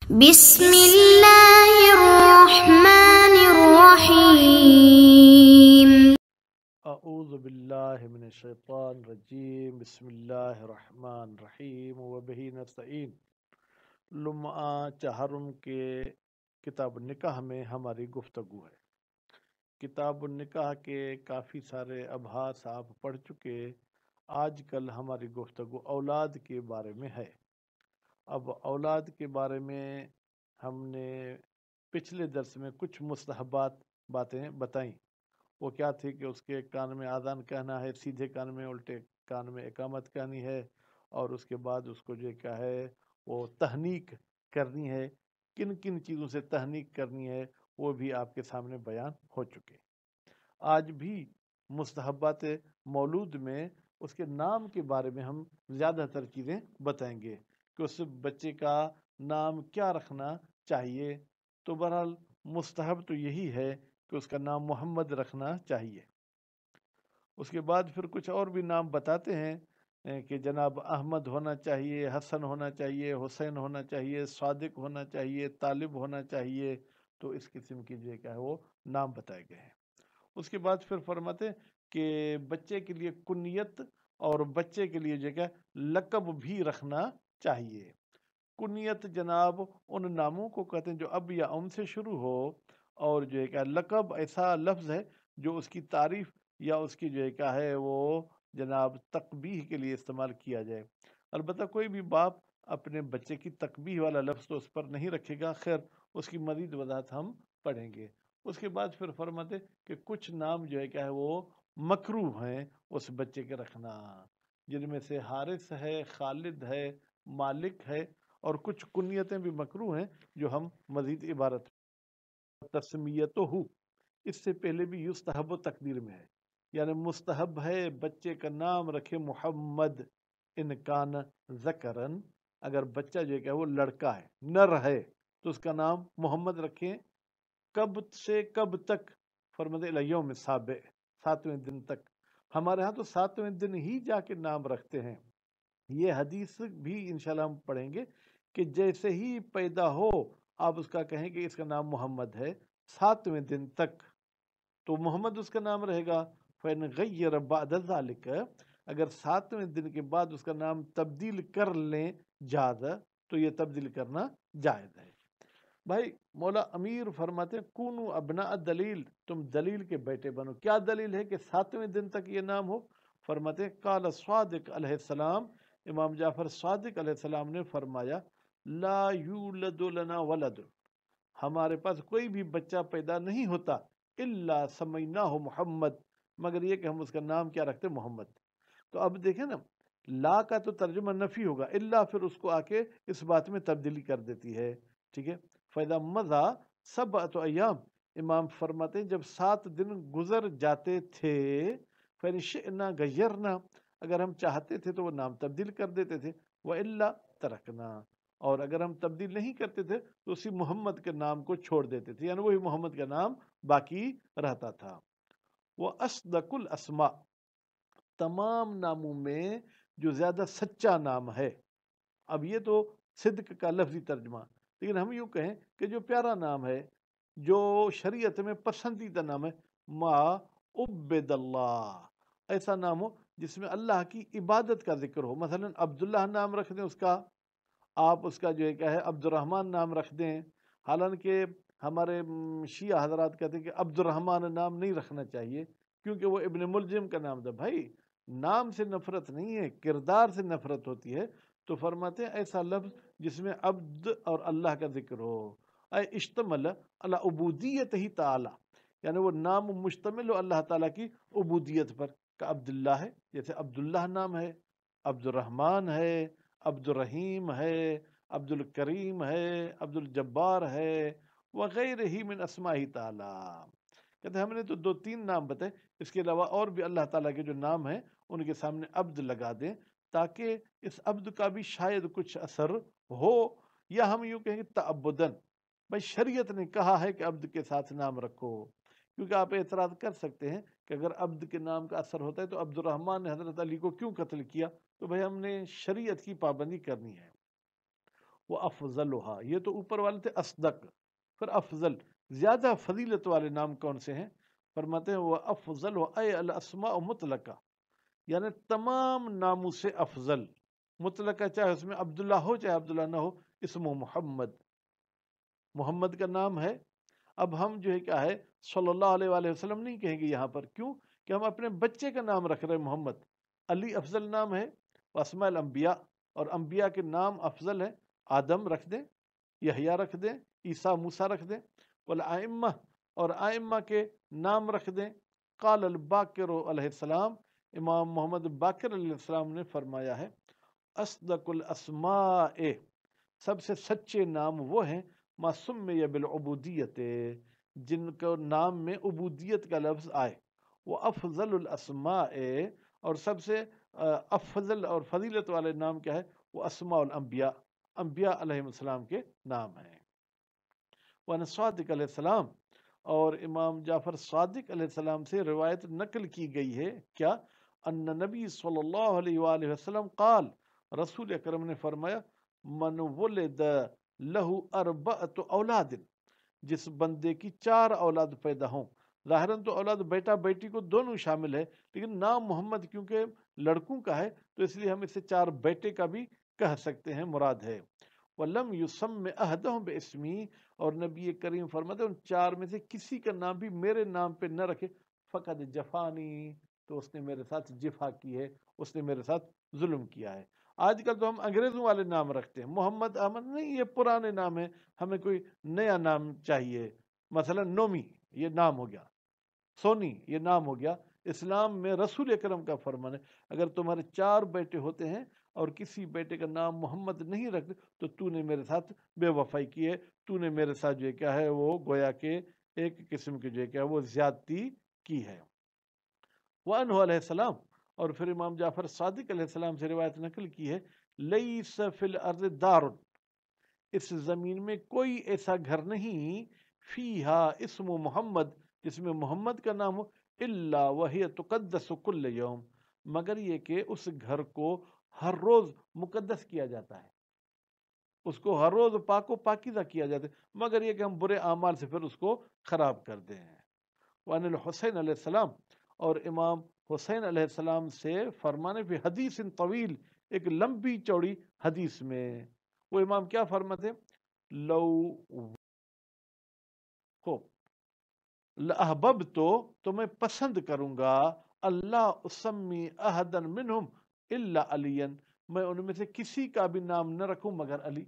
بسم اللہ الرحمن الرحیم۔ اعوذ باللہ من الشیطان الرجیم، بسم اللہ الرحمن الرحیم وبہ نستعین۔ لمعہ چہارم کے کتاب النکاح میں ہماری گفتگو ہے۔ کتاب النکاح کے کافی سارے ابحاث آپ پڑھ چکے۔ آج کل ہماری گفتگو اولاد کے بارے میں ہے۔ اب اولاد کے بارے میں ہم نے پچھلے درس میں کچھ مستحبات باتیں بتائیں۔ وہ کیا تھی کہ اس کے کان میں آذان کہنا ہے، سیدھے کان میں، الٹے کان میں اقامت کہنی ہے، اور اس کے بعد اس کو جو کیا ہے وہ تحنیک کرنی ہے۔ کن کن چیزوں سے تحنیک کرنی ہے وہ بھی آپ کے سامنے بیان ہو چکے۔ آج بھی مستحبات مولود میں اس کے نام کے بارے میں ہم زیادہ تر چیزیں بتائیں گے کہ اس بچے کا نام کیا رکھنا چاہیے۔ تو بہرحال مستحب تو یہی ہے کہ اس کا نام محمد رکھنا چاہیے۔ اس کے بعد پھر کچھ اور بھی نام بتاتے ہیں کہ جناب احمد ہونا چاہیے، حسن ہونا چاہیے، حسین ہونا چاہیے، صادق ہونا چاہیے، طالب ہونا چاہیے۔ تو اس قسم کی جو کیا ہے وہ نام بتائے گئے ہیں۔ اس کے بعد پھر فرماتے ہیں کہ بچے کے لیے کنیت اور بچے کے لیے جو کیا لقب بھی رکھنا چاہیے۔ کنیت جناب ان ناموں کو کہتے ہیں جو اب یا ام سے شروع ہو، اور جو ہے کہ لقب ایسا لفظ ہے جو اس کی تعریف یا اس کی جو ہے کیا ہے وہ جناب تقبیح کے لیے استعمال کیا جائے۔ البتہ کوئی بھی باپ اپنے بچے کی تقبیح والا لفظ تو اس پر نہیں رکھے گا، خیر اس کی مزید وضاحت ہم پڑھیں گے۔ اس کے بعد پھر فرماتے کہ کچھ نام جو ہے کیا ہے وہ مکروہ ہیں اس بچے کے رکھنا، جن میں سے حارث ہے، خالد ہے، مالک ہے، اور کچھ کنیتیں بھی مکروہ ہیں جو ہم مزید عبارت تسمیتہ ہو اس سے پہلے بھی یستحب و تقدیر میں ہے، یعنی مستحب ہے بچے کا نام رکھے محمد ان کان ذکرن، اگر بچہ جو ہے کہ وہ لڑکا ہے، نر ہے، تو اس کا نام محمد رکھیں۔ کب سے کب تک؟ فرماتے الی یوم السابع، 7ویں دن تک۔ ہمارے ہاں تو 7ویں دن ہی جا کے نام رکھتے ہیں۔ یہ حدیث بھی انشاءاللہ ہم پڑھیں گے کہ جیسے ہی پیدا ہو آپ اس کا کہیں کہ اس کا نام محمد ہے، 7ویں دن تک تو محمد اس کا نام رہے گا۔ فَإِنْ غَيَّرَ بَعْدَ ذَلِكَ، اگر 7ویں دن کے بعد اس کا نام تبدیل کر لیں جاز، تو یہ تبدیل کرنا جائز ہے۔ بھائی مولا امیر فرماتے ہیں کونو ابناء دلیل، تم دلیل کے بیٹے بنو۔ کیا دلیل ہے کہ 7ویں دن تک یہ نام ہو؟ فرماتے ہیں قال صادق علیہ السلام، امام جعفر صادق علیہ السلام نے فرمایا لا یولد لنا ولد، ہمارے پاس کوئی بھی بچہ پیدا نہیں ہوتا الا سمیناہ محمد، مگر یہ کہ ہم اس کا نام کیا رکھتے؟ محمد۔ تو اب دیکھیں نا، لا کا تو ترجمہ نفی ہوگا، الا پھر اس کو آ کے اس بات میں تبدیلی کر دیتی ہے، ٹھیک ہے۔ فَإِذَا مَضَى 7 ایام، امام فرماتے ہیں جب 7 دن گزر جاتے تھے، فَإِنْ شِئْنَا غَيَّرْنَا، اگر ہم چاہتے تھے تو وہ نام تبدیل کر دیتے تھے، وَإِلَّا تَرَكْنَا، اور اگر ہم تبدیل نہیں کرتے تھے تو اسی محمد کے نام کو چھوڑ دیتے تھے، یعنی وہی محمد کا نام باقی رہتا تھا۔ وَأَصْدَقُ الْأَسْمَاء، تمام ناموں میں جو زیادہ سچا نام ہے۔ اب یہ تو صدق کا لفظی ترجمہ، لیکن ہم یوں کہیں کہ جو پیارا نام ہے، جو شریعت میں پسندیدہ نام ہے، ما عبد اللہ، ایسا نام ہو جس میں اللہ کی عبادت کا ذکر ہو۔ مثلا عبداللہ نام رکھ دیں اس کا، آپ اس کا جو ہے کیا ہے عبد الرحمن نام رکھ دیں، حالانکہ ہمارے شیعہ حضرات کہتے ہیں کہ عبد الرحمن نام نہیں رکھنا چاہیے کیونکہ وہ ابن ملجم کا نام تھا۔ بھائی نام سے نفرت نہیں ہے، کردار سے نفرت ہوتی ہے۔ تو فرماتے ہیں ایسا لفظ جس میں عبد اور اللہ کا ذکر ہو، اے اشتمل علی عبودیت ہی تعالی، یعنی وہ نام مشتمل ہو اللہ تعالیٰ کی عبودیت پر، کہ عبداللہ ہے، جیسے عبداللہ نام ہے، عبد الرحمن ہے، عبد الرحیم ہے، عبد الکریم ہے، عبد الجبار ہے، وغیرہ ہی من اسماء تعالی۔ کہتے ہیں ہم نے تو 2-3 نام بتائے، اس کے علاوہ اور بھی اللہ تعالیٰ کے جو نام ہیں ان کے سامنے عبد لگا دیں تاکہ اس عبد کا بھی شاید کچھ اثر ہو، یا ہم یوں کہیں گے تعبدن، بھائی شریعت نے کہا ہے کہ عبد کے ساتھ نام رکھو، کیونکہ آپ اعتراض کر سکتے ہیں کہ اگر عبد کے نام کا اثر ہوتا ہے تو عبد الرحمن نے حضرت علی کو کیوں قتل کیا؟ تو بھائی ہم نے شریعت کی پابندی کرنی ہے۔ وہ افضلها، یہ تو اوپر والے تھے اصدق، پھر افضل، زیادہ فضیلت والے نام کون سے ہیں؟ فرماتے ہیں وہ افضل اے الاسماء مطلقہ، یعنی تمام ناموں سے افضل، مطلقہ چاہے اس میں عبداللہ ہو چاہے عبداللہ نہ ہو، اسم محمد، محمد کا نام ہے۔ اب ہم جو ہے کیا ہے صلی اللہ علیہ وآلہ وسلم نہیں کہیں گے یہاں پر، کیوں کہ ہم اپنے بچے کا نام رکھ رہے ہیں محمد، علی افضل نام ہے، واسماء الانبیاء، اور انبیاء کے نام افضل ہیں، آدم رکھ دیں، یحییٰ رکھ دیں، عیسیٰ موسیٰ رکھ دیں، والائمہ، اور آئمہ کے نام رکھ دیں۔ قال الباقر علیہ السلام، امام محمد باقر علیہ السلام نے فرمایا ہے اصدق الاسماء، سب سے سچے نام وہ ہیں ما سمی بالعبودیت، جن کو نام میں عبودیت کا لفظ آئے، وہ افضل الاسماء، اور سب سے افضل اور فضیلت والے نام کیا ہے؟ وہ اسماء الانبیاء، انبیاء علیہ السلام کے نام ہیں۔ وَأَنَ صادق علیہ السلام، اور امام جعفر صادق علیہ السلام سے روایت نقل کی گئی ہے کیا؟ ان نبی صلی اللہ علیہ وآلہ وسلم قال، رسول اکرم نے فرمایا من ولد لہو اربعۃ اولاد، جس بندے کی 4 اولاد پیدا ہوں، ظاہراً تو اولاد بیٹا بیٹی کو دونوں شامل ہے، لیکن نام محمد کیونکہ لڑکوں کا ہے تو اس لیے ہم اسے 4 بیٹے کا بھی کہہ سکتے ہیں، مراد ہے۔ وَلَمْ يُسَمِّ أَحَدَهُمْ بِاسْمِهِ، اور نبی کریم فرماتے ہیں ان 4 میں سے کسی کا نام بھی میرے نام پہ نہ رکھے، فقد جفانی، تو اس نے میرے ساتھ جفا کی ہے، اس نے میرے ساتھ ظلم کیا ہے۔ آج کل تو ہم انگریزوں والے نام رکھتے ہیں، محمد احمد نہیں، یہ پرانے نام ہیں، ہمیں کوئی نیا نام چاہیے، مثلا نومی یہ نام ہو گیا، سونی یہ نام ہو گیا۔ اسلام میں رسول اکرم کا فرمان ہے اگر تمہارے 4 بیٹے ہوتے ہیں اور کسی بیٹے کا نام محمد نہیں رکھتے تو تو نے میرے ساتھ بے وفائی کی ہے، تو نے میرے ساتھ جو کیا ہے وہ گویا کہ ایک قسم کی جو کیا ہے وہ زیادتی کی ہے۔ وَأَنْهُ علیہ السلام، اور پھر امام جعفر صادق علیہ السلام سے روایت نقل کی ہے لیس فی الارض دار، اس زمین میں کوئی ایسا گھر نہیں، فیہا اسم محمد، جس میں محمد کا نام ہو، الا وہی تقدس کل یوم، مگر یہ کہ اس گھر کو ہر روز مقدس کیا جاتا ہے، اس کو ہر روز پاک و پاکیزہ کیا جاتا ہے، مگر یہ کہ ہم برے اعمال سے پھر اس کو خراب کر دیں۔ وعن الحسین علیہ السلام، اور امام حسین علیہ السلام سے فرمانے فی حدیث طویل، ایک لمبی چوڑی حدیث میں، وہ امام کیا فرماتے لو ہو لأحبب تو میں پسند کروں گا اللہ اسمی احدا منہم الا علی، میں ان میں سے کسی کا بھی نام نہ رکھوں مگر علی،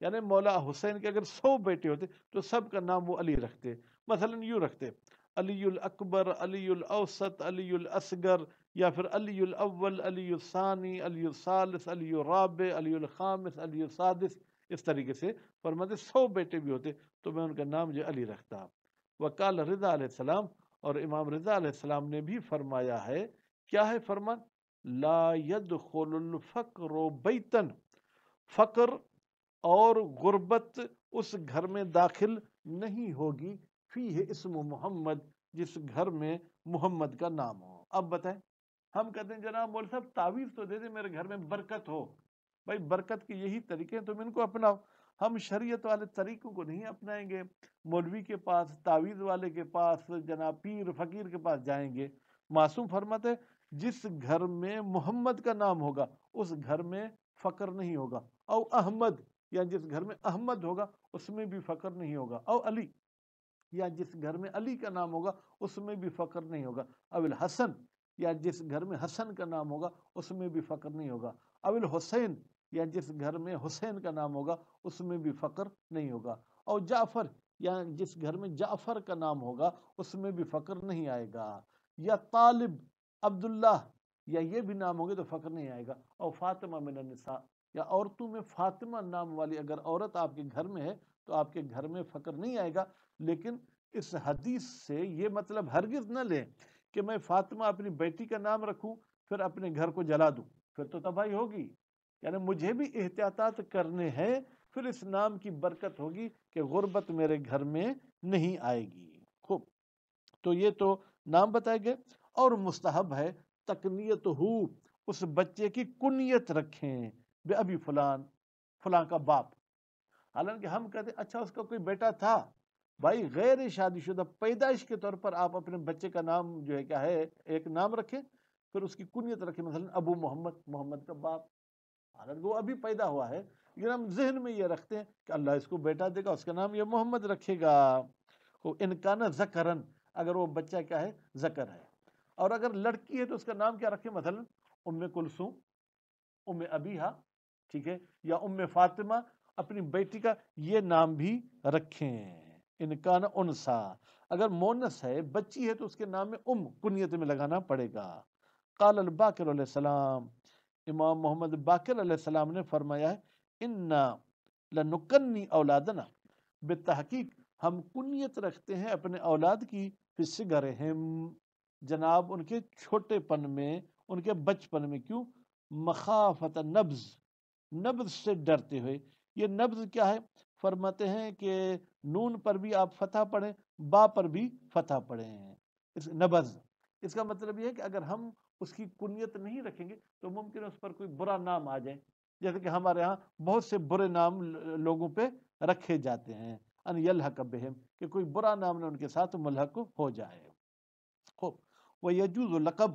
یعنی مولا حسین کے اگر 100 بیٹے ہوتے تو سب کا نام وہ علی رکھتے، مثلا یوں رکھتے علی الاکبر، علی الاوسط، علی الاصغر، یا پھر علی الاول، علی الثانی، علی الثالث، علی الرابع، علی الخامس، علی السادس، اس طریقے سے فرماتے 100 بیٹے بھی ہوتے تو میں ان کا نام جو علی رکھتا۔ وقال رضا علیہ السلام، اور امام رضا علیہ السلام نے بھی فرمایا ہے، کیا ہے فرمان؟ لا يدخل الفقر بیتن، فقر اور غربت اس گھر میں داخل نہیں ہوگی، فیہ اسم محمد، جس گھر میں محمد کا نام ہو۔ اب بتائیں، ہم کہتے ہیں جناب مول صاحب تعویذ تو دے دیں میرے گھر میں برکت ہو، بھائی برکت کے یہی طریقے ہیں تم ان کو اپناؤ، ہم شریعت والے طریقوں کو نہیں اپنائیں گے، مولوی کے پاس، تعویذ والے کے پاس، جناب پیر فقیر کے پاس جائیں گے۔ معصوم فرماتے ہیں جس گھر میں محمد کا نام ہوگا اس گھر میں فقر نہیں ہوگا، او احمد، یا جس گھر میں احمد ہوگا اس میں بھی فقر نہیں ہوگا، او علی، یا جس گھر میں علی کا نام ہوگا اس میں بھی فقر نہیں ہوگا، او الحسن، یا جس گھر میں حسن کا نام ہوگا اس میں بھی فقر نہیں ہوگا، او الحسین، یا جس گھر میں حسین کا نام ہوگا اس میں بھی فقر نہیں ہوگا، او جعفر، یا جس گھر میں جعفر کا نام ہوگا اس میں بھی فقر نہیں آئے گا، یا طالب، عبداللہ، یا یہ بھی نام ہوگے تو فقر نہیں آئے گا، او فاطمہ من النساء، یا عورتوں میں فاطمہ نام والی اگر عورت آپ کے گھر میں ہے تو آپ کے گھر میں فقر نہیں آئے گا۔ لیکن اس حدیث سے یہ مطلب ہرگز نہ لیں کہ میں فاطمہ اپنی بیٹی کا نام رکھوں پھر اپنے گھر کو جلا دوں، پھر تو تباہی ہوگی، یعنی مجھے بھی احتیاطات کرنے ہیں، پھر اس نام کی برکت ہوگی کہ غربت میرے گھر میں نہیں آئے گی۔ خوب، تو یہ تو نام بتائے گئے، اور مستحب ہے تکنیت ہو، اس بچے کی کنیت رکھیں بے ابی فلان، فلاں کا باپ، حالانکہ ہم کہتے ہیں اچھا اس کا کوئی بیٹا تھا، بھائی غیر شادی شدہ پیدائش کے طور پر آپ اپنے بچے کا نام جو ہے کیا ہے ایک نام رکھیں، پھر اس کی کنیت رکھیں، مثلا ابو محمد، محمد کا باپ، حالانکہ وہ ابھی پیدا ہوا ہے، لیکن ہم ذہن میں یہ رکھتے ہیں کہ اللہ اس کو بیٹا دے گا، اس کا نام یہ محمد رکھے گا۔ انکان ذکرن، اگر وہ بچہ کیا ہے ذکر ہے، اور اگر لڑکی ہے تو اس کا نام کیا رکھے، مثلا ام کلثوم، ام ابیہا، ٹھیک ہے، یا ام فاطمہ، اپنی بیٹی کا یہ نام بھی رکھیں۔ انکان انسا، اگر مونس ہے بچی ہے تو اس کے نام میں کنیت میں لگانا پڑے گا۔ قال الباقر علیہ السلام، امام محمد باقر علیہ السلام نے فرمایا ہے انا لنکنی اولادنا، بالتحقیق ہم کنیت رکھتے ہیں اپنے اولاد کی فی صغرہم، جناب ان کے چھوٹے پن میں، ان کے بچپن میں، کیوں؟ مخافت نبض، نبض سے ڈرتے ہوئے۔ یہ نبض کیا ہے؟ فرماتے ہیں کہ نون پر بھی آپ فتح پڑھیں، با پر بھی فتح پڑھیں، اس نبض، اس کا مطلب یہ ہے کہ اگر ہم اس کی کنیت نہیں رکھیں گے تو ممکن ہے اس پر کوئی برا نام آ جائے، جیسے کہ ہمارے ہاں بہت سے برے نام لوگوں پہ رکھے جاتے ہیں، ان یلحق بہم، کہ کوئی برا نام نہ ان کے ساتھ ملحق ہو جائے۔ خوب، وَيَجُوزُ لقب،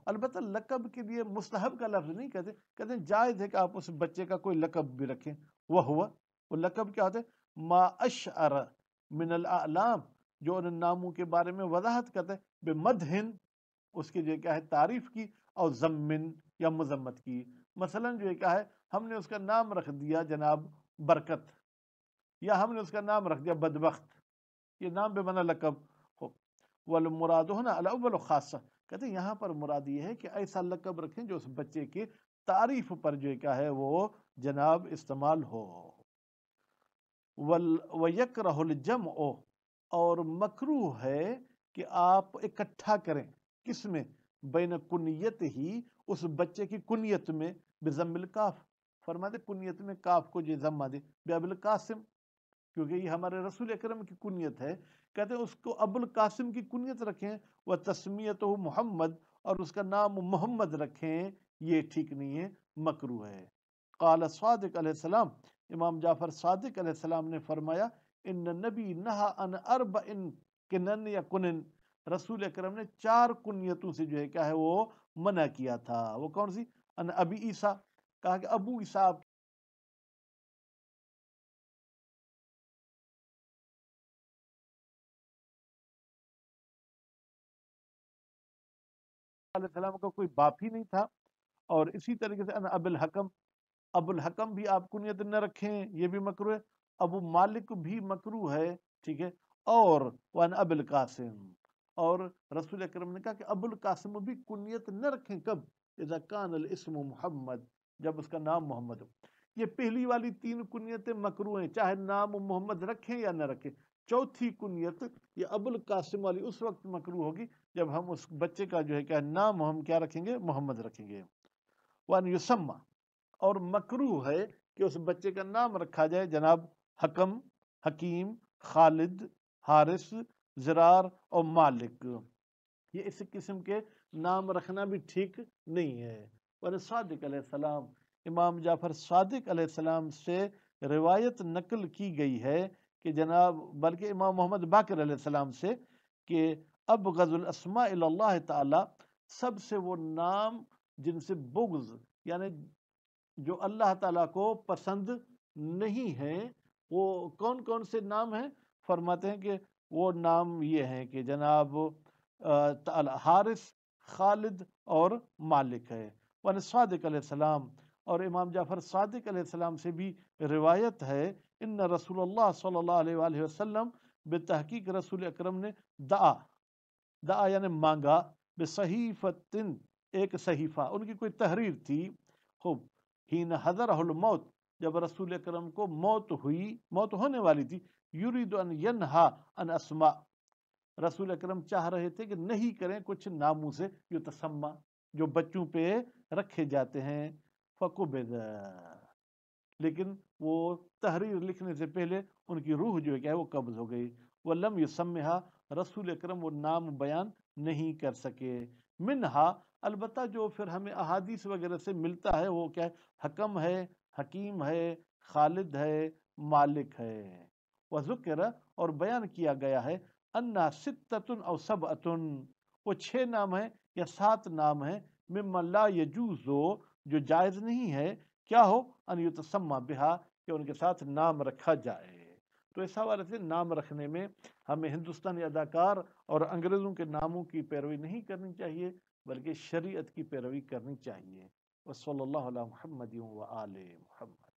البتہ لقب کے لیے مستحب کا لفظ نہیں کہتے، کہتے ہیں جائز ہے کہ آپ اس بچے کا کوئی لقب بھی رکھیں۔ وہ لقب کیا ہوتا ہے؟ ما اشعر من الاعلام، جو ان ناموں کے بارے میں وضاحت کرتا ہے، بمدحن، اس کی جو کیا ہے تعریف کی، اور ضمن، یا مذمت کی۔ مثلا جو کیا ہے ہم نے اس کا نام رکھ دیا جناب برکت، یا ہم نے اس کا نام رکھ دیا بدبخت، یہ نام بے معنی لقب ہو۔ والمراد ہونا الاول خاصہ، کہتے ہیں یہاں پر مراد یہ ہے کہ ایسا لقب رکھیں جو اس بچے کی تعریف پر جو کیا ہے وہ جناب استعمال ہو۔ وَيَكْرَهُ الْجَمْعُ، اور مکروہ ہے کہ آپ اکٹھا کریں، کس میں؟ بین کنیت ہی، اس بچے کی کنیت میں، بضم الکاف، فرماتے کنیت میں کاف کو جو ضمہ دے، بأبی القاسم، کیونکہ یہ ہمارے رسول اکرم کی کنیت ہے، کہتے ہیں اس کو ابو القاسم کی کنیت رکھیں، وہ تسمیتہ محمد، اور اس کا نام محمد رکھیں، یہ ٹھیک نہیں ہے، مکروہ ہے۔ قال صادق علیہ السلام، امام جعفر صادق علیہ السلام نے فرمایا ان نبی نہا ان اربع کنن یا کنن، رسول اکرم نے 4 کنیتوں سے جو ہے کیا ہے وہ منع کیا تھا۔ وہ کون سی؟ ان ابی عیسیٰ، کہا کہ ابو عیسیٰ علیہ السلام کا کوئی باپ ہی نہیں تھا، اور اسی طریقے سے ان ابو الحکم، ابو الحکم بھی آپ کنیت نہ رکھیں، یہ بھی مکروہ ہے۔ ابو مالک بھی مکروہ ہے، ٹھیک ہے، اور وان ابو القاسم، اور رسول اکرم نے کہا کہ ابو القاسم بھی کنیت نہ رکھیں، کب؟ اذا کان الاسم محمد، جب اس کا نام محمد ہو۔ یہ پہلی والی 3 کنیتیں مکروہ ہیں، چاہے نام محمد رکھیں یا نہ رکھیں۔ چوتھی کنیت یہ ابو القاسم والی اس وقت مکروہ ہوگی جب ہم اس بچے کا جو ہے کیا نام ہم کیا رکھیں گے؟ محمد رکھیں گے۔ وان یسمى، اور مکروہ ہے کہ اس بچے کا نام رکھا جائے جناب حکم، حکیم، خالد، حارث، زرار اور مالک، یہ اس قسم کے نام رکھنا بھی ٹھیک نہیں ہے۔ اور صادق علیہ السلام، امام جعفر صادق علیہ السلام سے روایت نقل کی گئی ہے کہ جناب، بلکہ امام محمد باقر علیہ السلام سے، کہ ابغض الاسماء الی اللہ تعالی، سب سے وہ نام جن سے بغض، یعنی جو اللہ تعالیٰ کو پسند نہیں ہے، وہ کون کون سے نام ہیں؟ فرماتے ہیں کہ وہ نام یہ ہیں کہ جناب حارث، خالد اور مالک ہے۔ وان صادق علیہ السلام، اور امام جعفر صادق علیہ السلام سے بھی روایت ہے ان رسول اللہ صلی اللہ علیہ وآلہ وسلم، بتحقیق رسول اکرم نے دعا یعنی مانگا، بصحیفۃ، ایک صحیفہ، ان کی کوئی تحریر تھی، خوب، حین حضرہ الموت، جب رسول اکرم کو موت ہوئی، موت ہونے والی تھی، یرید ان ینہا ان اسماء، رسول اکرم چاہ رہے تھے کہ نہیں کریں کچھ ناموں سے یتسمى، جو بچوں پہ رکھے جاتے ہیں، فقبض، لیکن وہ تحریر لکھنے سے پہلے ان کی روح جو ہے کیا ہے وہ قبض ہو گئی۔ وَلَمْ يُسَمِّهَا، رسول اکرم وہ نام بیان نہیں کر سکے۔ منہا، البتہ جو پھر ہمیں احادیث وغیرہ سے ملتا ہے وہ کیا ہے؟ حکم ہے، حکیم ہے، خالد ہے، مالک ہے۔ وذکر اور بیان کیا گیا ہے انا ستۃ او سبعۃ، وہ 6 نام ہیں یا 7 نام ہیں، ممن لا یجوز، جو جائز نہیں ہے کیا ہو، ان یتسمى بها، کہ ان کے ساتھ نام رکھا جائے۔ تو اس حوالے سے نام رکھنے میں ہمیں ہندوستانی اداکار اور انگریزوں کے ناموں کی پیروی نہیں کرنی چاہیے، بلکہ شریعت کی پیروی کرنی چاہیے۔ وصلی اللہ علی محمد و آل محمد۔